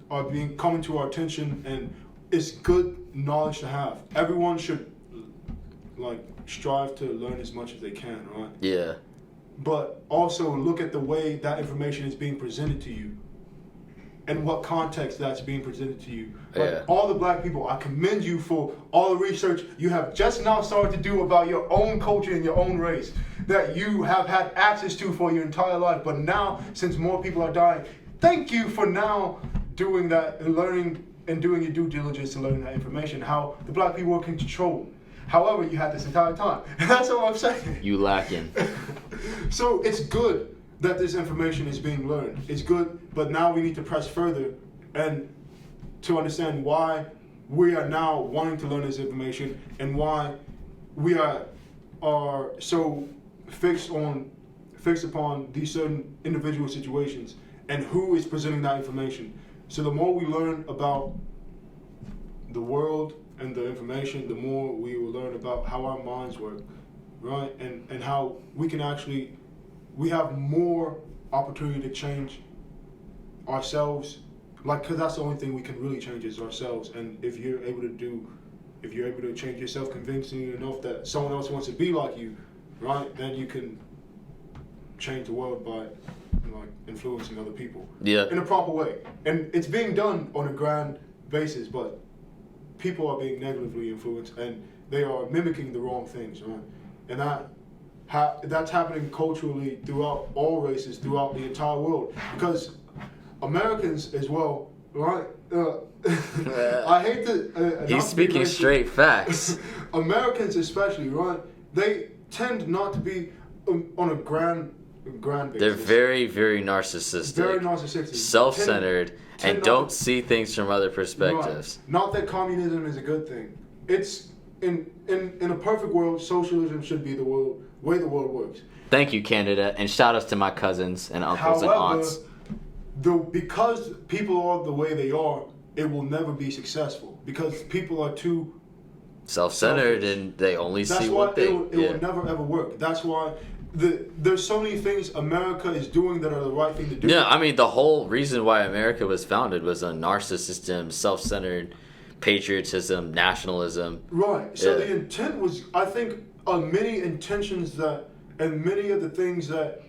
are coming to our attention and it's good knowledge to have. Everyone should like strive to learn as much as they can, right? Yeah. But also look at the way that information is being presented to you and what context that's being presented to you. Like, Yeah. all the black people, I commend you for all the research you have just now started to do about your own culture and your own race that you have had access to for your entire life. But now, since more people are dying, thank you for now doing that and learning and doing your due diligence to learn that information, how the black people were controlled. However, you had this entire time. That's all I'm saying. You lacking. So it's good that this information is being learned. It's good, but now we need to press further and to understand why we are now wanting to learn this information and why we are so fixed upon these certain individual situations and who is presenting that information. So the more we learn about the world and the information, the more we will learn about how our minds work, right? And how we can actually, we have more opportunity to change ourselves, like, because that's the only thing we can really change is ourselves. And if you're able to change yourself convincingly enough that someone else wants to be like you, right, then you can change the world by like influencing other people in a proper way. And it's being done on a grand basis, but people are being negatively influenced and they are mimicking the wrong things, right? And that's happening culturally throughout all races, throughout the entire world. Because Americans as well, right? I hate to. He's speaking straight facts. Americans especially, right? They tend not to be on a grand basis. They're very, very narcissistic. Very narcissistic. Self-centered, tend and don't see things from other perspectives. Right. Not that communism is a good thing. It's in a perfect world, socialism should be the way the world works. Thank you, Canada, and shout outs to my cousins and uncles and aunts. Because people are the way they are, it will never be successful. Because people are too Self-centered, and they only see what they. It will never ever work. That's why there's so many things America is doing that are the right thing to do. Yeah, I mean, the whole reason why America was founded was a narcissism, self-centered patriotism, nationalism. Right. So the intent was, I think, many intentions that, and many of the things that,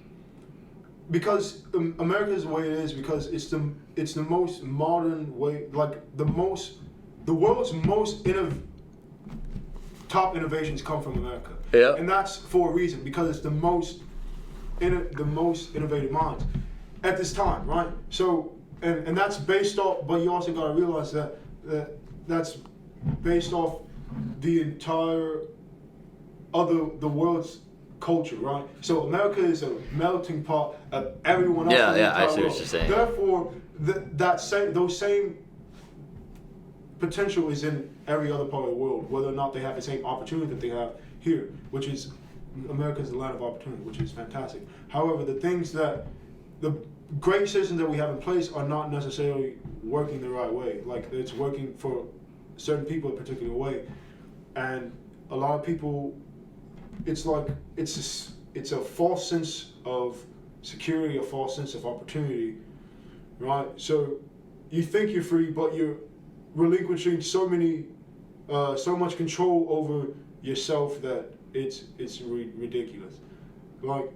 because America is the way it is, because it's the most modern way, like the world's most top innovations come from America. Yeah. And that's for a reason, because it's the most innovative minds at this time, right? So, and that's based off, but you also got to realize that that's based off the entire the world's culture, right? So America is a melting pot of everyone else. Yeah, I see what you're saying. Therefore, those same potential is in every other part of the world, whether or not they have the same opportunity that they have here, which is America's the land of opportunity, which is fantastic. However, the great systems that we have in place are not necessarily working the right way. Like, it's working for certain people a particular way, and a lot of people, it's like it's a false sense of security, a false sense of opportunity, right? So you think you're free, but you're relinquishing so much control over yourself that it's ridiculous. Like,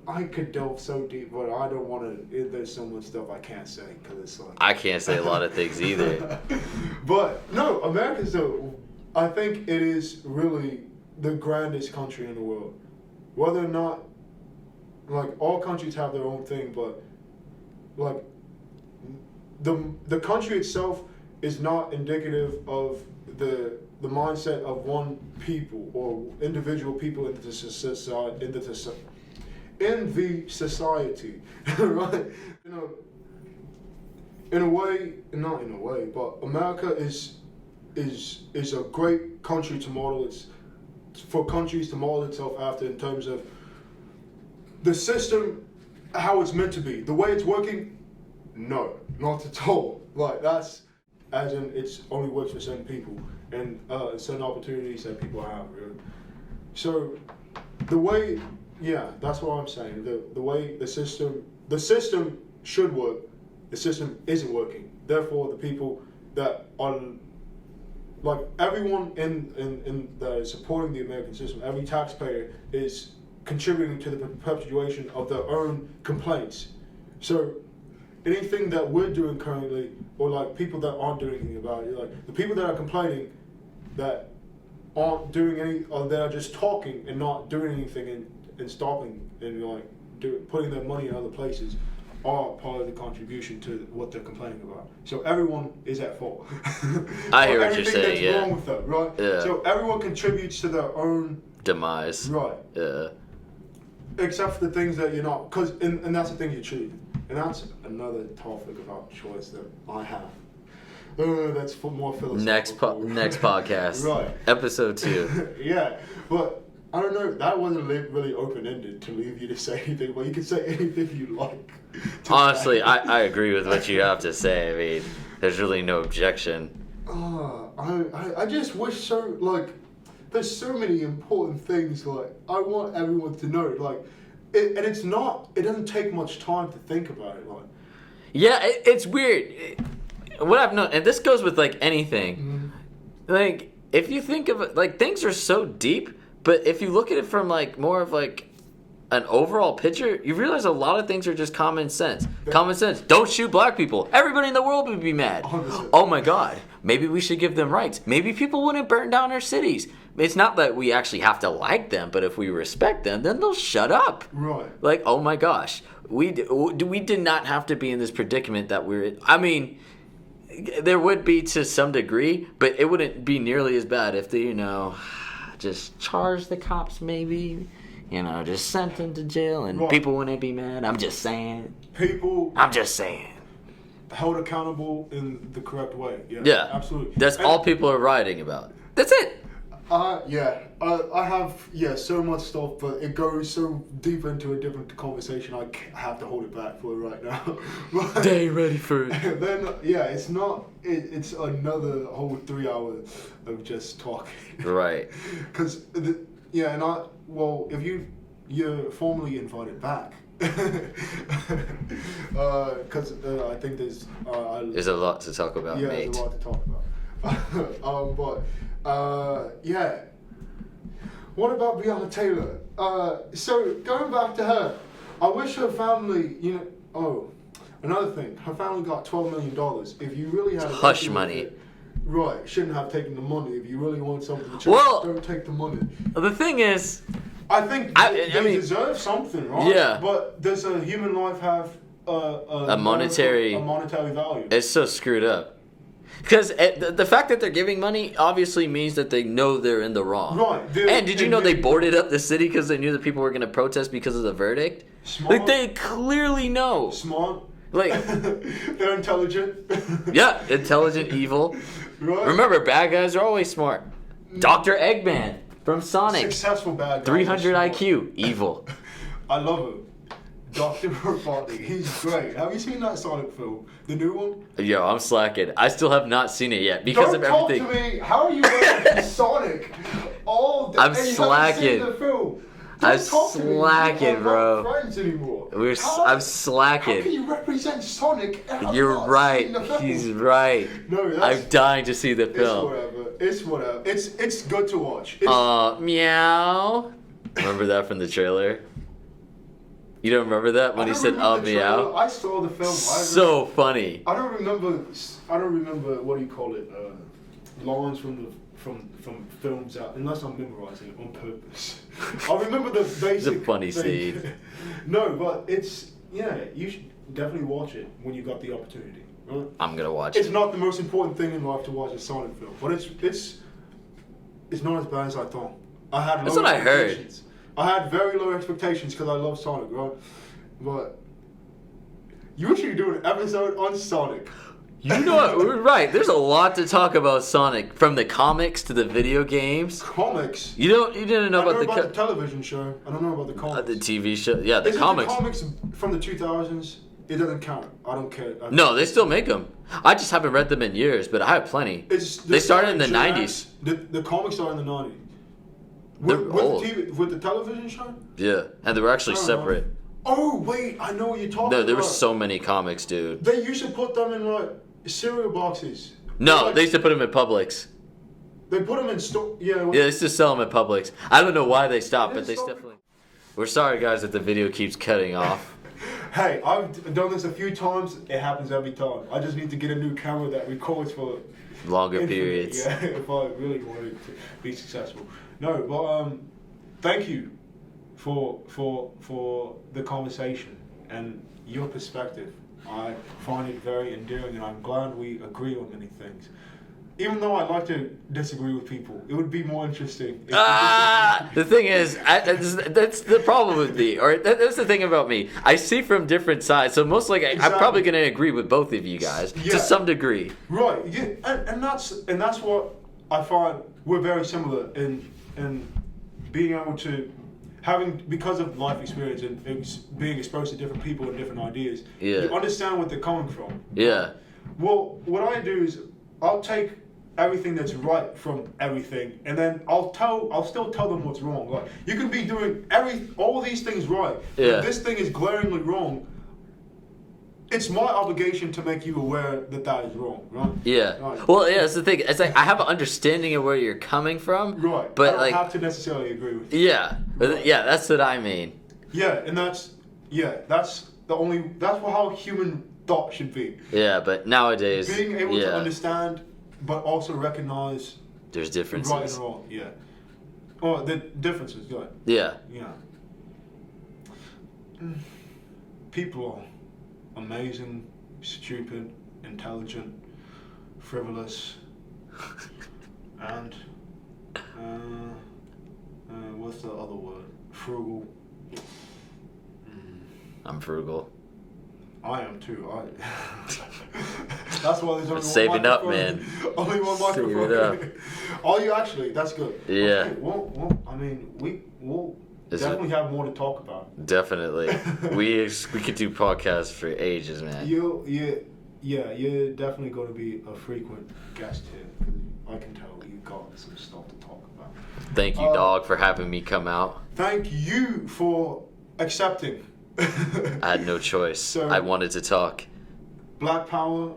I could delve so deep, but I don't want to. There's so much stuff I can't say because it's like I can't say a lot of things either. But no, America's I think it is really the grandest country in the world. Whether or not, like, all countries have their own thing, but like the country itself is not indicative of the mindset of one people or individual people in the society, right? You know, in a way, not in a way, but America is a great country to model for countries to model itself after in terms of the system, how it's meant to be, the way it's working. No, not at all. Like, that's as in it's only works for certain people and certain opportunities that people have. Really. So the way, that's what I'm saying. The way the system should work, the system isn't working. Therefore, the people that are like everyone in that is supporting the American system, every taxpayer is contributing to the perpetuation of their own complaints. So anything that we're doing currently, or like people that aren't doing anything about it, like the people that are complaining that aren't doing any, or that are just talking and not doing anything and stopping and like putting their money in other places, are part of the contribution to what they're complaining about. So everyone is at fault. I hear what you're saying. Everything that's Yeah. wrong with them, right? Yeah. So everyone contributes to their own demise. right. Yeah. Except for the things that you're not, and that's the thing you choose, and that's another topic about choice that I have. That's for more philosophical. Next podcast. Right. Episode 2. Yeah, but I don't know. That wasn't really open ended to leave you to say anything. But you can say anything you like. Honestly, I agree with what you have to say. I mean, there's really no objection. I just wish so like. There's so many important things like I want everyone to know like, and it's not. It doesn't take much time to think about it like. Yeah, it's weird. What I've known, and this goes with like anything. Mm-hmm. Like if you think of it, like things are so deep, but if you look at it from like more of like an overall picture, you realize a lot of things are just common sense. Common sense. Don't shoot black people. Everybody in the world would be mad. 100%. Oh my God. Maybe we should give them rights. Maybe people wouldn't burn down our cities. It's not that we actually have to like them, but if we respect them, then they'll shut up. Right. Like, oh my gosh. We did not have to be in this predicament that we're in. I mean, there would be to some degree, but it wouldn't be nearly as bad if they, just charged the cops maybe. Just sent them to jail and right. people wouldn't be mad. I'm just saying. I'm just saying. Held accountable in the correct way. Yeah. Absolutely. That's all people are writing about. That's it. I have so much stuff, but it goes so deep into a different conversation. I have to hold it back for right now. But They ain't ready for it. then it's not. It's another whole 3 hours of just talking. Right. Because if you're formally invited back. Because I think there's a lot to talk about, mate. There's a lot to talk about. What about Breonna Taylor? So going back to her, I wish her family, another thing, her family got $12 million. If you really had hush money. Right, shouldn't have taken the money. If you really want something to don't take the money. The thing is, I think they deserve something, right? Yeah. But does a human life have a monetary value? It's so screwed up. Because the fact that they're giving money obviously means that they know they're in the wrong. Right. And did you know they boarded up the city because they knew that people were going to protest because of the verdict? Smart. Like, they clearly know. Smart. Like, they're intelligent. Yeah, intelligent, evil. Right. Remember, bad guys are always smart. Dr. Eggman from Sonic. Successful bad guy. 300 IQ, evil. I love him. Dr. Robotnik, he's great. Have you seen that Sonic film? The new one? Yo, I'm slacking. I still have not seen it yet because of everything. Don't talk to me. How are you watching Sonic all day? I'm and slacking. You haven't seen the film? I'm Don't talk to me. slacking, We're bro. not friends anymore. I'm slacking. How can you represent Sonic? And I've You're not right. seen the film? He's right. No, I'm dying to see the film. It's whatever. It's good to watch. Meow. Remember that from the trailer? You don't remember that when he said meow? I saw the film. So funny. I don't remember what do you call it? Lines from films out, unless I'm memorizing it on purpose. I remember the basic. It's a funny scene. No, but you should definitely watch it when you got the opportunity. Right? I'm gonna watch It's it. not the most important thing in life to watch a Sonic film, but it's not as bad as I thought. I had That's low what I heard. expectations. I had very low expectations because I love Sonic, right? But you should do an episode on Sonic. You know what? We're right. There's a lot to talk about Sonic, from the comics to the video games. Comics. You didn't know about the television show. I don't know about the comics. the TV show. Yeah, the comics. The comics from the 2000s. It doesn't count. I don't care. No, they still make them. I just haven't read them in years, but I have plenty. They started in the 90s. The comics started in the 90s. They're old. With the television show? Yeah, and they were actually separate. Oh, wait. I know what you're talking about. No, there were so many comics, dude. They used to put them in, like, cereal boxes No, like, they used to put them at Publix. They put them in store. Yeah. Yeah, they used to sell them at Publix. I don't know why they stopped, They but they stopped. definitely. We're sorry, guys, that the video keeps cutting off. Hey, I've done this a few times. It happens every time. I just need to get a new camera that records for Longer infinite, periods. Yeah, if I really wanted to be successful. No, but thank you for the conversation and your perspective. I find it very endearing, and I'm glad we agree on many things. Even though I like to disagree with people, it would be more interesting. If The thing is, that's the problem with me, or that's the thing about me. I see from different sides, so most likely I'm Exactly. probably going to agree with both of you guys Yeah. to some degree. Right, yeah, and that's what I find we're very similar in being able to because of life experience and being exposed to different people and different ideas. Yeah. You understand what they're coming from. Yeah. Well, what I do is I'll take everything that's right from everything, and then I'll still tell them what's wrong. Like, you can be doing all these things right, Yeah. but this thing is glaringly wrong. It's my obligation to make you aware that that is wrong, right? Yeah. Right. Well, yeah, that's the thing. It's like I have an understanding of where you're coming from. Right. But I don't like, have to necessarily agree with you. yeah, yeah, that's what I mean. Yeah, and that's how human thought should be. Yeah, but nowadays, Being able yeah, to understand, but also recognize there's right differences. and wrong. Yeah. Oh, the differences. Go ahead. Yeah. Yeah. People are amazing, stupid, intelligent, frivolous, and what's the other word? Frugal. I'm frugal. I am too. That's why there's only Saving one up, microphone. man. Only one Saving microphone. up. Are you actually? That's good. Yeah. Okay, well, I mean, we'll Is definitely have more to talk about. Definitely. we could do podcasts for ages, man. You're definitely going to be a frequent guest here. 'Cause I can tell you've got some stuff to talk about. Thank you, dog, for having me come out. Thank you for accepting. I had no choice. So- I wanted to talk. Black power,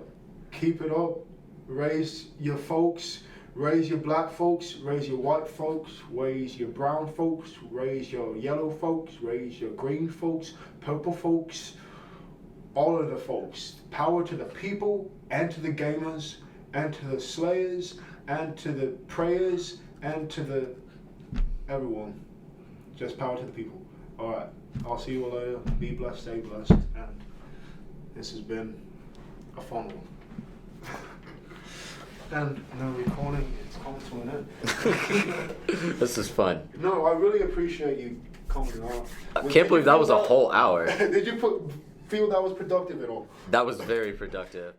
keep it up. Raise your folks. Raise your black folks. Raise your white folks. Raise your brown folks. Raise your yellow folks. Raise your green folks. Purple folks. All of the folks. Power to the people and to the gamers and to the slayers and to the prayers and to the everyone. Just power to the people. All right. I'll see you all later. Be blessed, stay blessed, and this has been a fun one. And the recording is coming to an end. This is fun. No, I really appreciate you coming out. I can't believe that was a whole hour. Did you feel that was productive at all? That was very productive.